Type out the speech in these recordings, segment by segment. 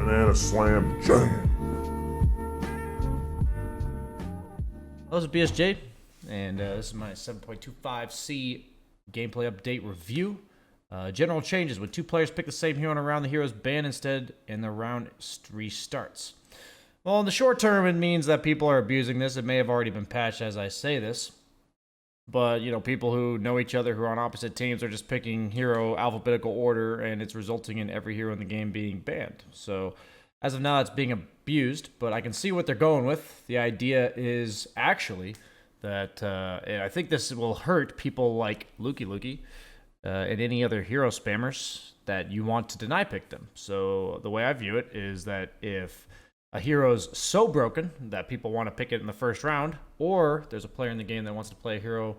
Banana Slam Jam. Hello, this is BSJ, and this is my 7.25C gameplay update review. General changes: when two players pick the same hero in a round, the hero is banned instead, and the round restarts. Well, in the short term, it means that people are abusing this. It may have already been patched as I say this, but people who know each other who are on opposite teams are just picking hero alphabetical order, and it's resulting in every hero in the game being banned. So as of now, it's being abused, but I can see what they're going with. The idea is actually that I think this will hurt people like Luki and any other hero spammers that you want to deny pick them. So the way I view it is that if a hero's so broken that people want to pick it in the first round, or there's a player in the game that wants to play a hero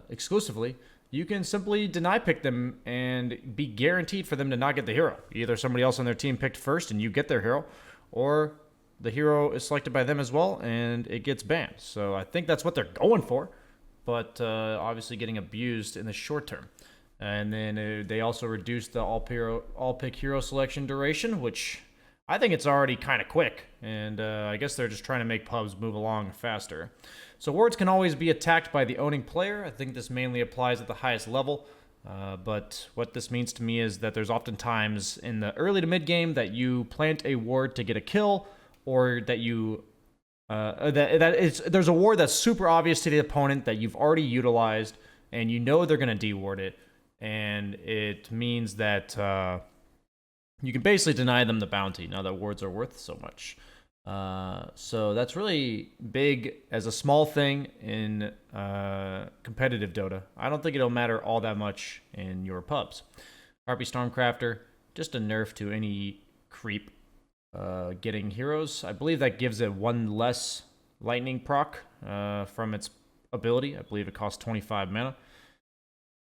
exclusively, you can simply deny pick them and be guaranteed for them to not get the hero. Either somebody else on their team picked first and you get their hero, or the hero is selected by them as well and it gets banned. So I think that's what they're going for, but obviously getting abused in the short term. And then they also reduced the all-pick hero selection duration, which I think it's already kind of quick, and I guess they're just trying to make pubs move along faster. So wards can always be attacked by the owning player. I think this mainly applies at the highest level, but what this means to me is that there's often times in the early to mid game that you plant a ward to get a kill, or that you there's a ward that's super obvious to the opponent that you've already utilized, and you know they're going to deward it, and it means that you can basically deny them the bounty now that wards are worth so much. So that's really big as a small thing in competitive Dota. I don't think it'll matter all that much in your pubs. Harpy Stormcrafter, just a nerf to any creep getting heroes. I believe that gives it one less lightning proc from its ability. I believe it costs 25 mana.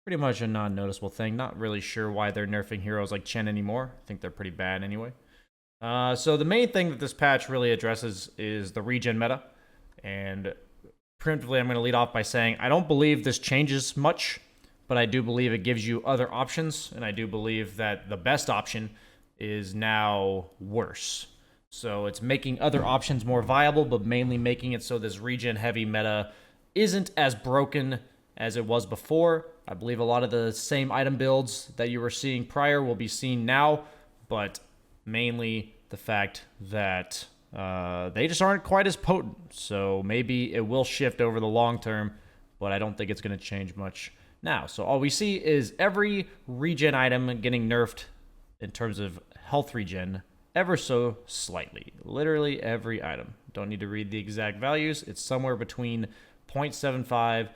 Pretty much a non-noticeable thing. Not really sure why they're nerfing heroes like Chen anymore. I think they're pretty bad anyway. So the main thing that this patch really addresses is the regen meta. And preemptively, I'm going to lead off by saying I don't believe this changes much, but I do believe it gives you other options, and I do believe that the best option is now worse. So it's making other options more viable, but mainly making it so this regen-heavy meta isn't as broken as it was before. I believe a lot of the same item builds that you were seeing prior will be seen now, but mainly the fact that they just aren't quite as potent. So maybe it will shift over the long term, but I don't think it's going to change much now. So all we see is every regen item getting nerfed in terms of health regen ever so slightly. Literally every item. Don't need to read the exact values. It's somewhere between 0.75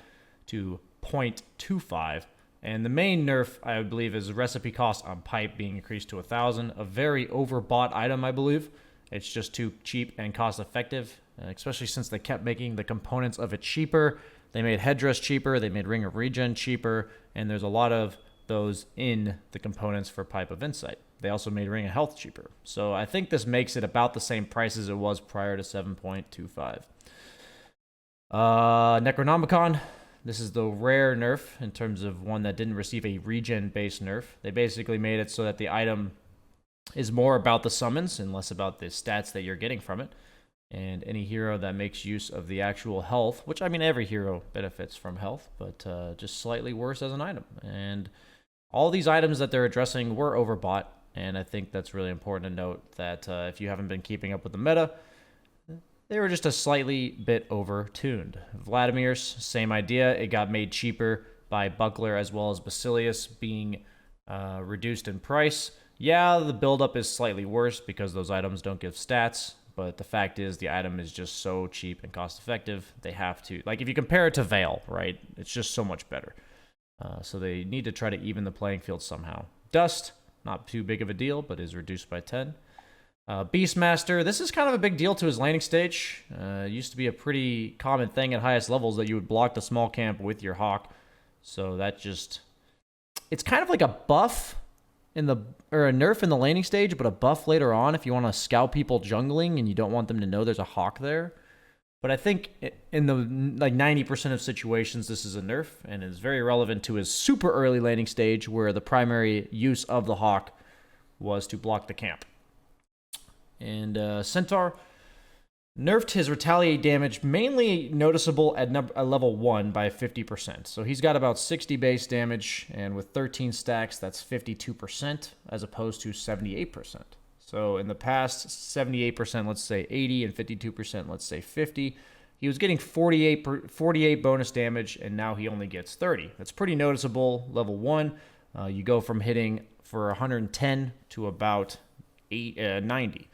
to 0.25, and the main nerf I believe is recipe cost on pipe being increased to 1,000. A very overbought item, I believe. It's just too cheap and cost effective, especially since they kept making the components of it cheaper. They made headdress cheaper, they made ring of regen cheaper, and there's a lot of those in the components for pipe of insight. They also made ring of health cheaper, so I think this makes it about the same price as it was prior to 7.25. Necronomicon. This is the rare nerf in terms of one that didn't receive a regen-based nerf. They basically made it so that the item is more about the summons and less about the stats that you're getting from it. And any hero that makes use of the actual health, which, I mean, every hero benefits from health, but just slightly worse as an item. And all these items that they're addressing were overbought, and I think that's really important to note that if you haven't been keeping up with the meta, they were just a slightly bit over-tuned. Vladimir's, same idea. It got made cheaper by Buckler as well as Basilius being reduced in price. Yeah, the buildup is slightly worse because those items don't give stats, but the fact is the item is just so cheap and cost-effective, they have to. Like, if you compare it to Veil, right, it's just so much better. So they need to try to even the playing field somehow. Dust, not too big of a deal, but is reduced by 10. Beastmaster, this is kind of a big deal to his laning stage. It used to be a pretty common thing at highest levels that you would block the small camp with your Hawk. So that just... it's kind of like a buff or a nerf in the laning stage, but a buff later on if you want to scout people jungling and you don't want them to know there's a Hawk there. But I think in the 90% of situations, this is a nerf, and is very relevant to his super early laning stage, where the primary use of the Hawk was to block the camp. And Centaur nerfed his retaliate damage, mainly noticeable at level 1 by 50%. So he's got about 60 base damage, and with 13 stacks, that's 52% as opposed to 78%. So in the past, 78%, let's say 80, and 52%, let's say 50. He was getting 48 bonus damage, and now he only gets 30. That's pretty noticeable. Level 1, you go from hitting for 110 to about 90.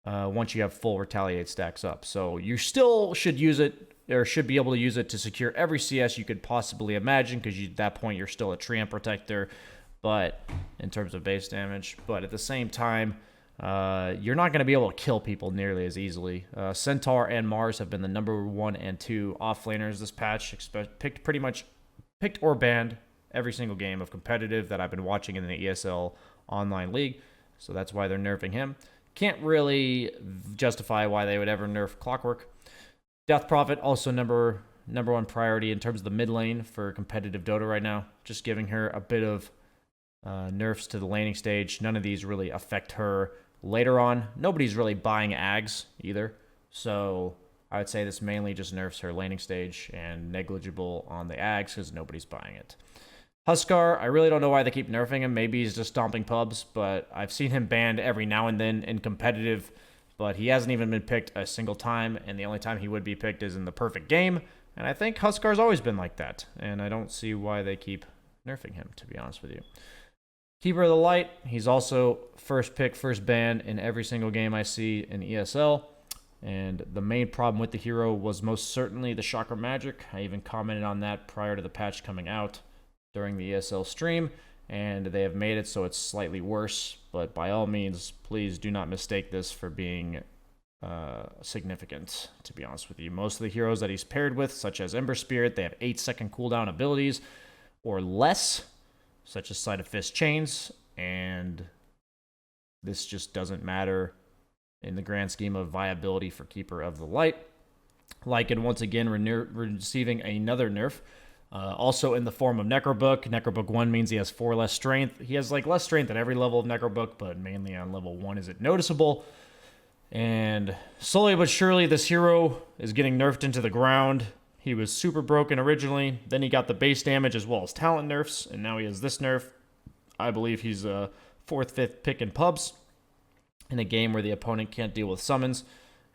Once you have full retaliate stacks up. So you still should use it, or should be able to use it to secure every CS you could possibly imagine, because at that point you're still a Treant Protector, but in terms of base damage. But at the same time, you're not going to be able to kill people nearly as easily. Centaur and Mars have been the number 1 and 2 offlaners this patch, picked or banned every single game of competitive that I've been watching in the ESL online league. So that's why they're nerfing him. Can't really justify why they would ever nerf Clockwork. Death Prophet, also number 1 priority in terms of the mid lane for competitive Dota right now. Just giving her a bit of nerfs to the laning stage. None of these really affect her later on. Nobody's really buying Ags either. So I would say this mainly just nerfs her laning stage and negligible on the Ags because nobody's buying it. Huskar, I really don't know why they keep nerfing him. Maybe he's just stomping pubs, but I've seen him banned every now and then in competitive, but he hasn't even been picked a single time, and the only time he would be picked is in the perfect game, and I think Huskar's always been like that, and I don't see why they keep nerfing him, to be honest with you. Keeper of the Light, he's also first pick, first ban in every single game I see in ESL, and the main problem with the hero was most certainly the Chakra Magic. I even commented on that prior to the patch coming out during the ESL stream, and they have made it so it's slightly worse, but by all means, please do not mistake this for being significant, to be honest with you. Most of the heroes that he's paired with, such as Ember Spirit, they have 8-second cooldown abilities or less, such as Sleight of Fist Chains, and this just doesn't matter in the grand scheme of viability for Keeper of the Light. Lycan, once again, receiving another nerf. Also in the form of Necrobook. Necrobook 1 means he has 4 less strength. He has less strength at every level of Necrobook, but mainly on level 1 is it noticeable. And slowly but surely this hero is getting nerfed into the ground. He was super broken originally, then he got the base damage as well as talent nerfs, and now he has this nerf. I believe he's a 4th, 5th pick in pubs in a game where the opponent can't deal with summons,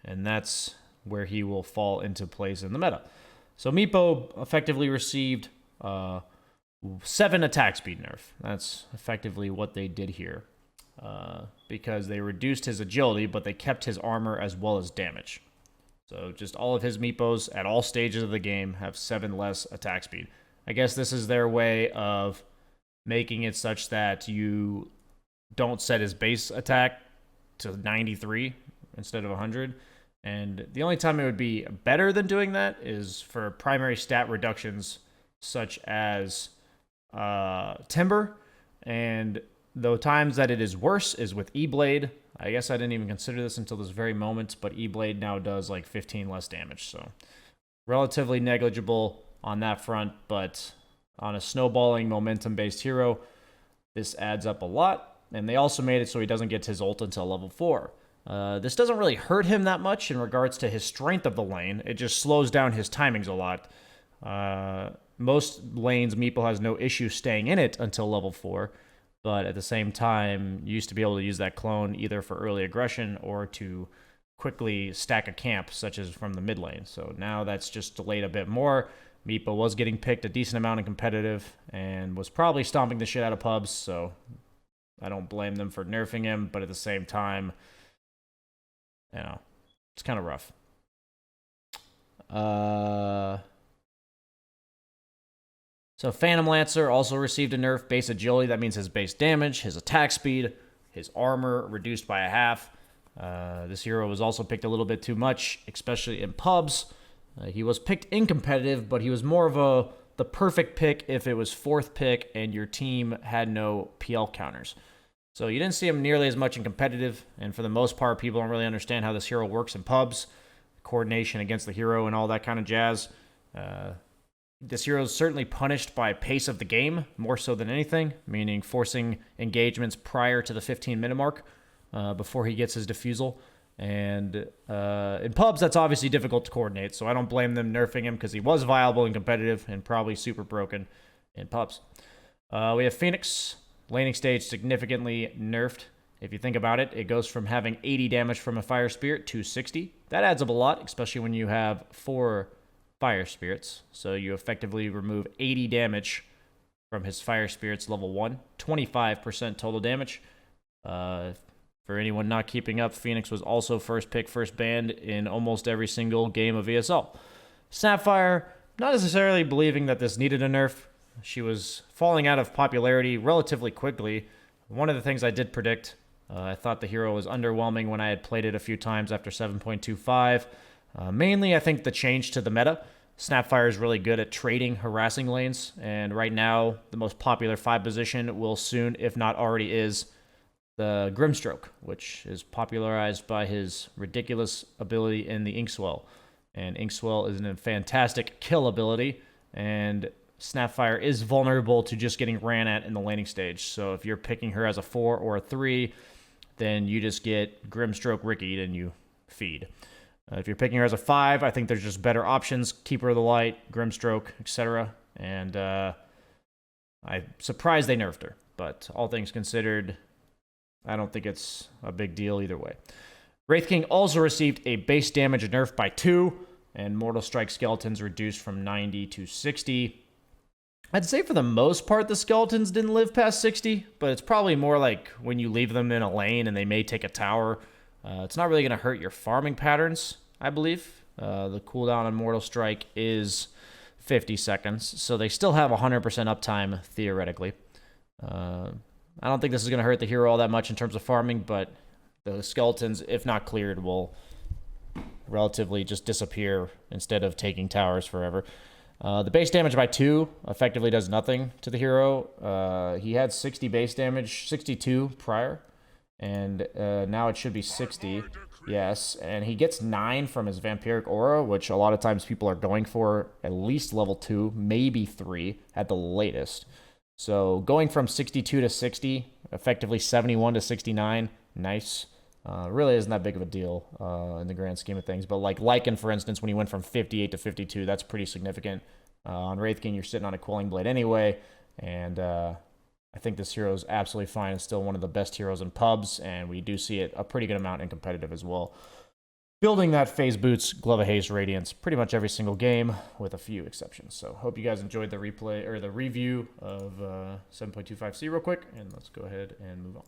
and that's where he will fall into place in the meta. So Meepo effectively received 7 attack speed nerf. That's effectively what they did here. Because they reduced his agility, but they kept his armor as well as damage. So just all of his Meepos at all stages of the game have 7 less attack speed. I guess this is their way of making it such that you don't set his base attack to 93 instead of 100. And the only time it would be better than doing that is for primary stat reductions such as Timber. And the times that it is worse is with E-Blade. I guess I didn't even consider this until this very moment, but E-Blade now does 15 less damage. So relatively negligible on that front, but on a snowballing momentum-based hero, this adds up a lot. And they also made it so he doesn't get his ult until level 4. This doesn't really hurt him that much in regards to his strength of the lane. It just slows down his timings a lot. Most lanes, Meepo has no issue staying in it until level 4. But at the same time, you used to be able to use that clone either for early aggression or to quickly stack a camp, such as from the mid lane. So now that's just delayed a bit more. Meepo was getting picked a decent amount in competitive and was probably stomping the shit out of pubs, so I don't blame them for nerfing him, but at the same time, it's kind of rough. So Phantom Lancer also received a nerf. Base agility, that means his base damage, his attack speed, his armor reduced by a half. This hero was also picked a little bit too much, especially in pubs. He was picked in competitive, but he was more of the perfect pick if it was 4th pick and your team had no PL counters. So you didn't see him nearly as much in competitive, and for the most part, people don't really understand how this hero works in pubs, coordination against the hero and all that kind of jazz. This hero is certainly punished by pace of the game, more so than anything, meaning forcing engagements prior to the 15-minute mark before he gets his defusal. And in pubs, that's obviously difficult to coordinate, so I don't blame them nerfing him because he was viable and competitive and probably super broken in pubs. We have Phoenix. Laning stage significantly nerfed. If you think about it, it goes from having 80 damage from a Fire Spirit to 60. That adds up a lot, especially when you have 4 Fire Spirits. So you effectively remove 80 damage from his Fire Spirits level 1. 25% total damage. For anyone not keeping up, Phoenix was also first pick, first banned in almost every single game of ESL. Sapphire, not necessarily believing that this needed a nerf. She was falling out of popularity relatively quickly. One of the things I did predict, I thought the hero was underwhelming when I had played it a few times after 7.25. Mainly, I think the change to the meta. Snapfire is really good at trading harassing lanes, and right now, the most popular 5 position will soon, if not already is, the Grimstroke, which is popularized by his ridiculous ability in the Inkswell. And Inkswell is a fantastic kill ability, and Snapfire is vulnerable to just getting ran at in the laning stage. So if you're picking her as a 4 or a 3, then you just get Grimstroke Rickied and you feed. If you're picking her as a 5, I think there's just better options. Keeper of the Light, Grimstroke, etc. And I'm surprised they nerfed her. But all things considered, I don't think it's a big deal either way. Wraith King also received a base damage nerf by 2, and Mortal Strike skeletons reduced from 90 to 60. I'd say for the most part, the skeletons didn't live past 60, but it's probably more like when you leave them in a lane and they may take a tower. It's not really going to hurt your farming patterns, I believe. The cooldown on Mortal Strike is 50 seconds, so they still have 100% uptime, theoretically. I don't think this is going to hurt the hero all that much in terms of farming, but the skeletons, if not cleared, will relatively just disappear instead of taking towers forever. The base damage by 2 effectively does nothing to the hero. He had 60 base damage, 62 prior, and now it should be 60. Yes, and he gets 9 from his Vampiric Aura, which a lot of times people are going for at least level 2, maybe 3 at the latest. So going from 62 to 60, effectively 71 to 69, nice. Really isn't that big of a deal in the grand scheme of things. But like Lycan, for instance, when he went from 58 to 52, that's pretty significant. On Wraith King, you're sitting on a Quelling Blade anyway. And I think this hero is absolutely fine and still one of the best heroes in pubs. And we do see it a pretty good amount in competitive as well. Building that Phase Boots, Glove of Haste, Radiance pretty much every single game with a few exceptions. So hope you guys enjoyed the replay or the review of 7.25C real quick. And let's go ahead and move on.